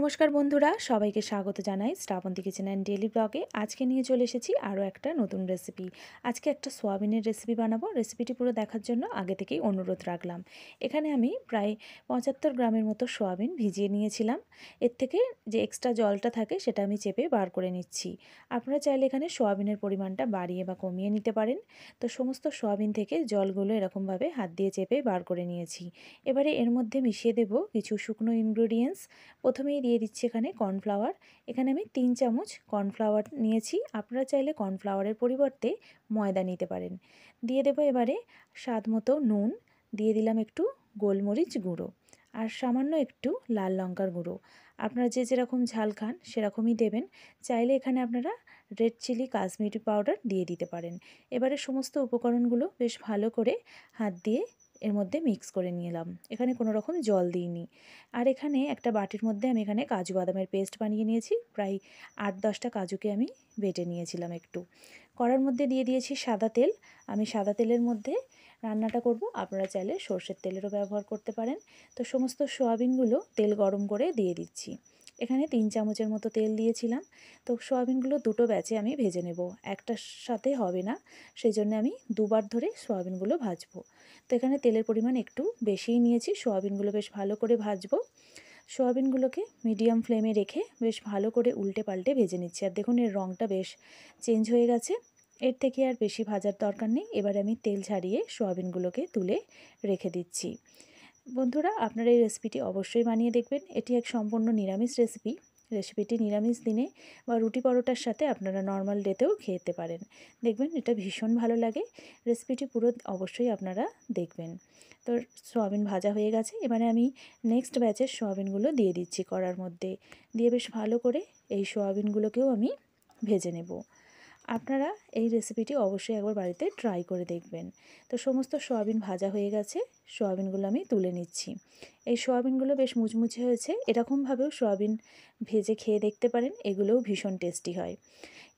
নমস্কার বন্ধুরা, সবাইকে স্বাগত জানাই শ্রাবন্তী কিচেন অ্যান্ড ডেইলি ব্লগে। আজকে নিয়ে চলে এসেছি আরও একটা নতুন রেসিপি। আজকে একটা সোয়াবিনের রেসিপি বানাবো। রেসিপিটি পুরো দেখার জন্য আগে থেকেই অনুরোধ রাখলাম। এখানে আমি প্রায় 75 গ্রামের মতো সোয়াবিন ভিজিয়ে নিয়েছিলাম। এর থেকে যে এক্সট্রা জলটা থাকে সেটা আমি চেপে বার করে নিচ্ছি। আপনারা চাইলে এখানে সোয়াবিনের পরিমাণটা বাড়িয়ে বা কমিয়ে নিতে পারেন। তো সমস্ত সোয়াবিন থেকে জলগুলো এরকমভাবে হাত দিয়ে চেপে বার করে নিয়েছি। এবারে এর মধ্যে মিশিয়ে দেব কিছু শুকনো ইনগ্রেডিয়েন্টস। প্রথমেই দিয়ে দিচ্ছি এখানে কর্নফ্লাওয়ার। এখানে আমি 3 চামচ কর্নফ্লাওয়ার নিয়েছি। আপনারা চাইলে কর্নফ্লাওয়ারের পরিবর্তে ময়দা নিতে পারেন। দিয়ে দেবো এবারে স্বাদ মতো নুন, দিয়ে দিলাম একটু গোলমরিচ গুঁড়ো আর সামান্য একটু লাল লঙ্কার গুঁড়ো। আপনারা যে যেরকম ঝাল খান সেরকমই দেবেন। চাইলে এখানে আপনারা রেড চিলি কাশ্মীরি পাউডার দিয়ে দিতে পারেন। এবারে সমস্ত উপকরণগুলো বেশ ভালো করে হাত দিয়ে এর মধ্যে মিক্স করে নিলাম। এখানে কোনো রকম জল দিইনি। আর এখানে একটা বাটির মধ্যে আমি এখানে কাজু বাদামের পেস্ট বানিয়ে নিয়েছি। প্রায় 8-10টা কাজুকে আমি বেটে নিয়েছিলাম একটু। কড়ার মধ্যে দিয়ে দিয়েছি সাদা তেল। আমি সাদা তেলের মধ্যে রান্নাটা করব। আপনারা চাইলে সর্ষের তেলেরও ব্যবহার করতে পারেন। তো সমস্ত সোয়াবিনগুলো তেল গরম করে দিয়ে দিচ্ছি। এখানে 3 চামচের মতো তেল দিয়েছিলাম। তো সোয়াবিনগুলো দুটো ব্যাচে আমি ভেজে নেব, একটার সাথে হবে না, সেই জন্য আমি দুবার ধরে সোয়াবিনগুলো ভাজবো। তো এখানে তেলের পরিমাণ একটু বেশিই নিয়েছি। সোয়াবিনগুলো বেশ ভালো করে ভাজবো। সোয়াবিনগুলোকে মিডিয়াম ফ্লেমে রেখে বেশ ভালো করে উল্টে পাল্টে ভেজে নিচ্ছি। আর দেখুন এর রঙটা বেশ চেঞ্জ হয়ে গেছে। এর থেকে আর বেশি ভাজার দরকার নেই। এবার আমি তেল ছাড়িয়ে সোয়াবিনগুলোকে তুলে রেখে দিচ্ছি। বন্ধুরা, আপনারা এই রেসিপিটি অবশ্যই বানিয়ে দেখবেন। এটি এক সম্পূর্ণ নিরামিষ রেসিপি। রেসিপিটি নিরামিষ দিনে বা রুটি পরোটার সাথে আপনারা নর্মাল ডেতেও খেতে পারেন। দেখবেন এটা ভীষণ ভালো লাগে। রেসিপিটি পুরো অবশ্যই আপনারা দেখবেন। তো সোয়াবিন ভাজা হয়ে গেছে। এবারে আমি নেক্সট ব্যাচের সোয়াবিনগুলো দিয়ে দিচ্ছি কড়ার মধ্যে। দিয়ে বেশ ভালো করে এই সোয়াবিনগুলোকেও আমি ভেজে নেব। আপনারা এই রেসিপিটি অবশ্যই একবার বাড়িতে ট্রাই করে দেখবেন। তো সমস্ত সোয়াবিন ভাজা হয়ে গেছে। সোয়াবিনগুলো আমি তুলে নিচ্ছি। এই সোয়াবিনগুলো বেশ মুচমুচে হয়েছে। এরকমভাবেও সোয়াবিন ভেজে খেয়ে দেখতে পারেন। এগুলোও ভীষণ টেস্টি হয়।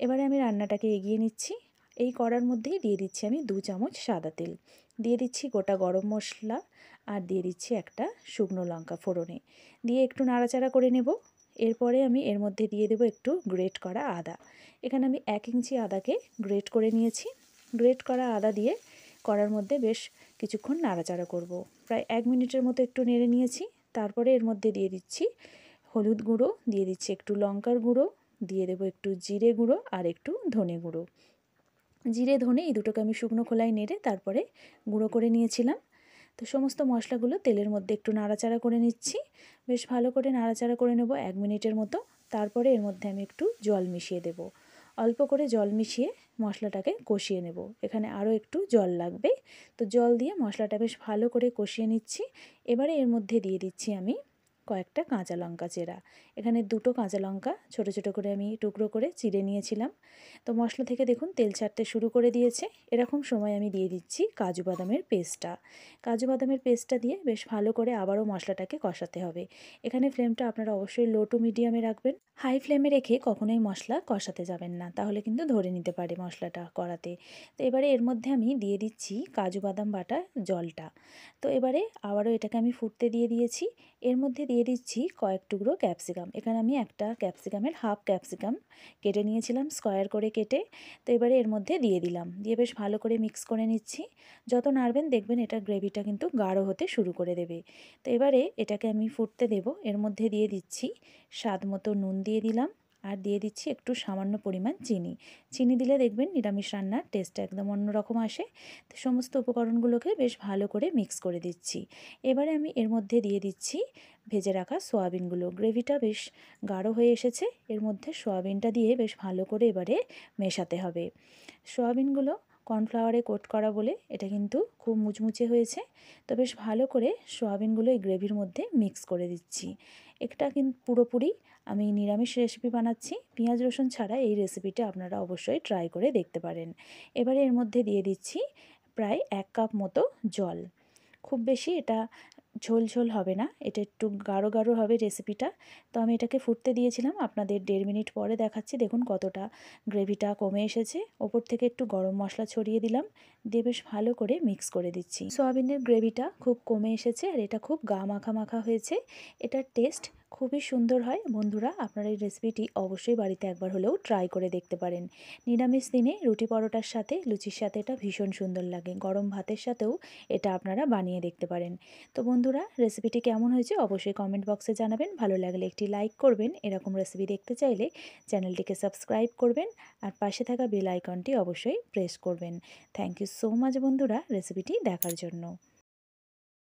এবারে আমি রান্নাটাকে এগিয়ে নিচ্ছি। এই কড়ার মধ্যেই দিয়ে দিচ্ছি আমি 2 চামচ সাদা তেল। দিয়ে দিচ্ছি গোটা গরম মশলা আর দিয়ে দিচ্ছি একটা শুকনো লঙ্কা ফোড়নে। দিয়ে একটু নাড়াচাড়া করে নেব। এরপরে আমি এর মধ্যে দিয়ে দেবো একটু গ্রেট করা আদা। এখানে আমি 1 ইঞ্চি আদাকে গ্রেট করে নিয়েছি। গ্রেট করা আদা দিয়ে কড়ার মধ্যে বেশ কিছুক্ষণ নাড়াচাড়া করব। প্রায় 1 মিনিটের মতো একটু নেড়ে নিয়েছি। তারপরে এর মধ্যে দিয়ে দিচ্ছি হলুদ গুঁড়ো, দিয়ে দিচ্ছি একটু লঙ্কার গুঁড়ো, দিয়ে দেবো একটু জিরে গুঁড়ো আর একটু ধনে গুঁড়ো। জিরে ধনে এই দুটোকে আমি শুকনো খোলায় নেড়ে তারপরে গুঁড়ো করে নিয়েছিলাম। তো সমস্ত মশলাগুলো তেলের মধ্যে একটু নাড়াচাড়া করে নিচ্ছি। বেশ ভালো করে নাড়াচাড়া করে নেব 1 মিনিটের মতো। তারপরে এর মধ্যে আমি একটু জল মিশিয়ে দেব। অল্প করে জল মিশিয়ে মশলাটাকে কষিয়ে নেব। এখানে আরও একটু জল লাগবে। তো জল দিয়ে মশলাটা বেশ ভালো করে কষিয়ে নিচ্ছি। এবারে এর মধ্যে দিয়ে দিচ্ছি আমি কয়েকটা কাঁচা লঙ্কা চেরা। এখানে 2টো কাঁচা লঙ্কা ছোটো ছোটো করে আমি টুকরো করে চিড়ে নিয়েছিলাম। তো মশলা থেকে দেখুন তেল ছাড়তে শুরু করে দিয়েছে। এরকম সময় আমি দিয়ে দিচ্ছি কাজু বাদামের পেস্টটা। কাজু বাদামের পেস্টটা দিয়ে বেশ ভালো করে আবারও মশলাটাকে কষাতে হবে। এখানে ফ্লেমটা আপনারা অবশ্যই লো টু মিডিয়ামে রাখবেন। হাই ফ্লেমে রেখে কখনোই মশলা কষাতে যাবেন না, তাহলে কিন্তু ধরে নিতে পারে মশলাটা কড়াতে। তো এবারে এর মধ্যে আমি দিয়ে দিচ্ছি কাজু বাদাম বাটা জলটা। তো এবারে আবারও এটাকে আমি ফুটতে দিয়ে দিয়েছি। এর মধ্যে দিয়ে দিচ্ছি কয়েক টুকরো ক্যাপসিকাম। এখানে আমি একটা ক্যাপসিকামের হাফ ক্যাপসিকাম কেটে নিয়েছিলাম স্কোয়ার করে কেটে। তো এবারে এর মধ্যে দিয়ে দিলাম। দিয়ে বেশ ভালো করে মিক্স করে নিচ্ছি। যত নাড়বেন দেখবেন এটা গ্রেভিটা কিন্তু গাঢ় হতে শুরু করে দেবে। তো এবারে এটাকে আমি ফুটতে দেব। এর মধ্যে দিয়ে দিচ্ছি স্বাদ মতো নুন দিয়ে দিলাম আর দিয়ে দিচ্ছি একটু সামান্য পরিমাণ চিনি। চিনি দিলে দেখবেন নিরামিষ রান্নার টেস্টটা একদম অন্যরকম আসে। তো সমস্ত উপকরণগুলোকে বেশ ভালো করে মিক্স করে দিচ্ছি। এবারে আমি এর মধ্যে দিয়ে দিচ্ছি ভেজে রাখা সোয়াবিনগুলো। গ্রেভিটা বেশ গাঢ় হয়ে এসেছে। এর মধ্যে সোয়াবিনটা দিয়ে বেশ ভালো করে এবারে মেশাতে হবে। সোয়াবিনগুলো কর্নফ্লাওয়ারে কোট করা বলে এটা কিন্তু খুব মুচমুচে হয়েছে। তো বেশ ভালো করে সোয়াবিনগুলো এই গ্রেভির মধ্যে মিক্স করে দিচ্ছি। এটা কিন্তু পুরোপুরি আমি নিরামিষ রেসিপি বানাচ্ছি। পেঁয়াজ রসুন ছাড়া এই রেসিপিটা আপনারা অবশ্যই ট্রাই করে দেখতে পারেন। এবারে এর মধ্যে দিয়ে দিচ্ছি প্রায় 1 কাপ মতো জল। খুব বেশি এটা ঝোল ঝোল হবে না, এটা একটু গাঢ় গাঢ় হবে রেসিপিটা। তো আমি এটাকে ফুটতে দিয়েছিলাম। আপনাদের 1.5 মিনিট পরে দেখাচ্ছি দেখুন কতটা গ্রেভিটা কমে এসেছে। ওপর থেকে একটু গরম মশলা ছড়িয়ে দিলাম। দিয়ে বেশ ভালো করে মিক্স করে দিচ্ছি। সয়াবিনের গ্রেভিটা খুব কমে এসেছে আর এটা খুব গা মাখা মাখা হয়েছে। এটার টেস্ট খুবই সুন্দর হয়। বন্ধুরা, আপনারা এই রেসিপিটি অবশ্যই বাড়িতে একবার হলেও ট্রাই করে দেখতে পারেন। নিরামিষ দিনে রুটি পরোটার সাথে, লুচির সাথে এটা ভীষণ সুন্দর লাগে। গরম ভাতের সাথেও এটা আপনারা বানিয়ে দেখতে পারেন। তো বন্ধুরা, রেসিপিটি কেমন হয়েছে অবশ্যই কমেন্ট বক্সে জানাবেন। ভালো লাগলে একটি লাইক করবেন। এরকম রেসিপি দেখতে চাইলে চ্যানেলটিকে সাবস্ক্রাইব করবেন আর পাশে থাকা বেল আইকনটি অবশ্যই প্রেস করবেন। থ্যাংক ইউ সো মাচ বন্ধুরা রেসিপিটি দেখার জন্য।